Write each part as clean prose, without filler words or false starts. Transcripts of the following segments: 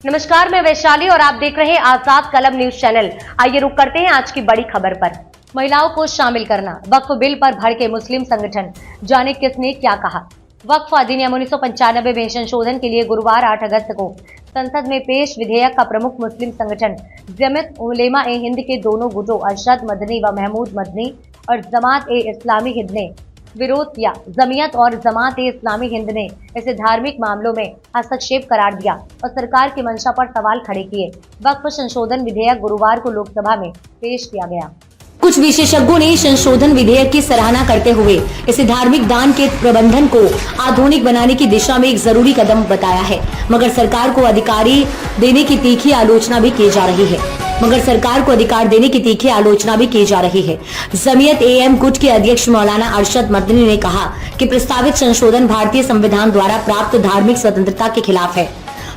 नमस्कार, मैं वैशाली और आप देख रहे हैं आजाद कलम न्यूज चैनल। आइए रुक करते हैं आज की बड़ी खबर पर। महिलाओं को शामिल करना, वक्फ बिल पर भड़के मुस्लिम संगठन, जाने किसने क्या कहा। वक्फ अधिनियम 1995 में संशोधन के लिए गुरुवार 8 अगस्त को संसद में पेश विधेयक का प्रमुख मुस्लिम संगठन जमीयत उलेमा ए हिंद के दोनों गुटों अरशद मदनी व महमूद मदनी और जमात ए इस्लामी हिंद ने विरोध किया। जमीयत और जमात ए इस्लामी हिंद ने इसे धार्मिक मामलों में हस्तक्षेप करार दिया और सरकार की मंशा पर सवाल खड़े किए। वक्फ संशोधन विधेयक गुरुवार को लोकसभा में पेश किया गया। कुछ विशेषज्ञों ने संशोधन विधेयक की सराहना करते हुए इसे धार्मिक दान के प्रबंधन को आधुनिक बनाने की दिशा में एक जरूरी कदम बताया है, मगर सरकार को अधिकार देने की तीखी आलोचना भी की जा रही है। जमीयत एएम गुट के अध्यक्ष मौलाना अरशद मदनी ने कहा कि प्रस्तावित संशोधन भारतीय संविधान द्वारा प्राप्त धार्मिक स्वतंत्रता के खिलाफ है।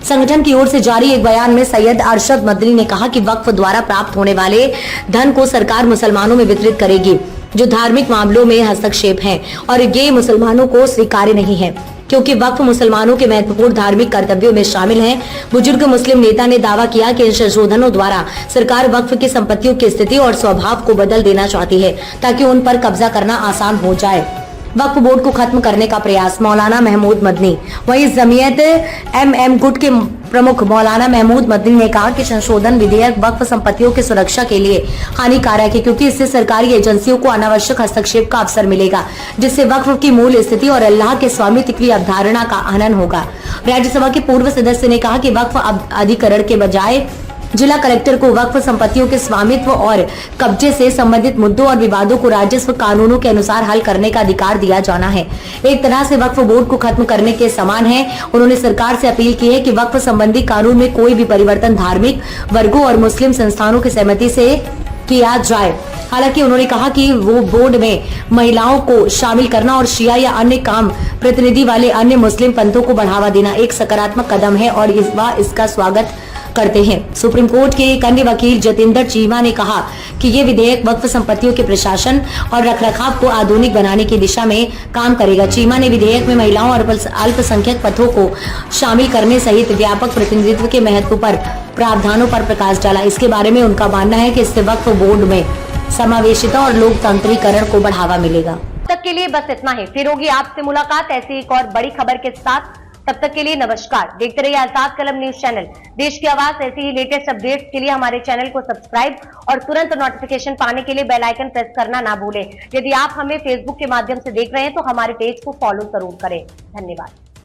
संगठन की ओर से जारी एक बयान में सैयद अरशद मदनी ने कहा कि वक्फ द्वारा प्राप्त होने वाले धन को सरकार मुसलमानों में वितरित करेगी जो धार्मिक मामलों में हस्तक्षेप हैं, और ये मुसलमानों को स्वीकार्य नहीं है क्योंकि वक्फ मुसलमानों के महत्वपूर्ण धार्मिक कर्तव्यों में शामिल है। बुजुर्ग मुस्लिम नेता ने दावा किया कि इन संशोधनों द्वारा सरकार वक्फ की संपत्तियों की स्थिति और स्वभाव को बदल देना चाहती है ताकि उन पर कब्जा करना आसान हो जाए। वक्फ बोर्ड को खत्म करने का प्रयास, मौलाना महमूद मदनी। वहीं जमीयत एमएम गुट के प्रमुख मौलाना महमूद मदनी ने कहा कि संशोधन विधेयक वक्फ संपत्तियों की सुरक्षा के लिए हानिकारक है क्योंकि इससे सरकारी एजेंसियों को अनावश्यक हस्तक्षेप का अवसर मिलेगा, जिससे वक्फ की मूल स्थिति और अल्लाह के स्वामित्व की अवधारणा का हनन होगा। राज्यसभा के पूर्व सदस्य ने कहा कि वक्फ अधिकरण के बजाय जिला कलेक्टर को वक्फ संपत्तियों के स्वामित्व और कब्जे से संबंधित मुद्दों और विवादों को राजस्व कानूनों के अनुसार हल करने का अधिकार दिया जाना है। एक तरह से वक्फ बोर्ड को खत्म करने के समान है। उन्होंने सरकार से अपील की है कि वक्फ संबंधी कानून में कोई भी परिवर्तन धार्मिक वर्गों और मुस्लिम संस्थानों की सहमति से किया जाए। हालांकि उन्होंने कहा कि वो बोर्ड में महिलाओं को शामिल करना और शिया या अन्य काम प्रतिनिधि वाले अन्य मुस्लिम पंथों को बढ़ावा देना एक सकारात्मक कदम है और इसका स्वागत करते हैं। सुप्रीम कोर्ट के एक अन्य वकील जतिंदर चीमा ने कहा कि ये विधेयक वक्फ संपत्तियों के प्रशासन और रखरखाव को आधुनिक बनाने की दिशा में काम करेगा। चीमा ने विधेयक में महिलाओं और अल्पसंख्यक पथों को शामिल करने सहित व्यापक प्रतिनिधित्व के महत्व पर प्रावधानों पर प्रकाश डाला। इसके बारे में उनका मानना है कि इससे वक्फ बोर्ड में समावेशिता और लोकतांत्रिकरण को बढ़ावा मिलेगा। तक के लिए बस इतना ही। फिर होगी आपसे मुलाकात ऐसी एक और बड़ी खबर के साथ। तब तक के लिए नमस्कार। देखते रहिए आजाद कलम न्यूज चैनल। देश की आवाज ऐसी ही लेटेस्ट अपडेट्स के लिए हमारे चैनल को सब्सक्राइब और तुरंत नोटिफिकेशन पाने के लिए बेल आइकन प्रेस करना ना भूलें। यदि आप हमें फेसबुक के माध्यम से देख रहे हैं तो हमारे पेज को फॉलो जरूर करें। धन्यवाद।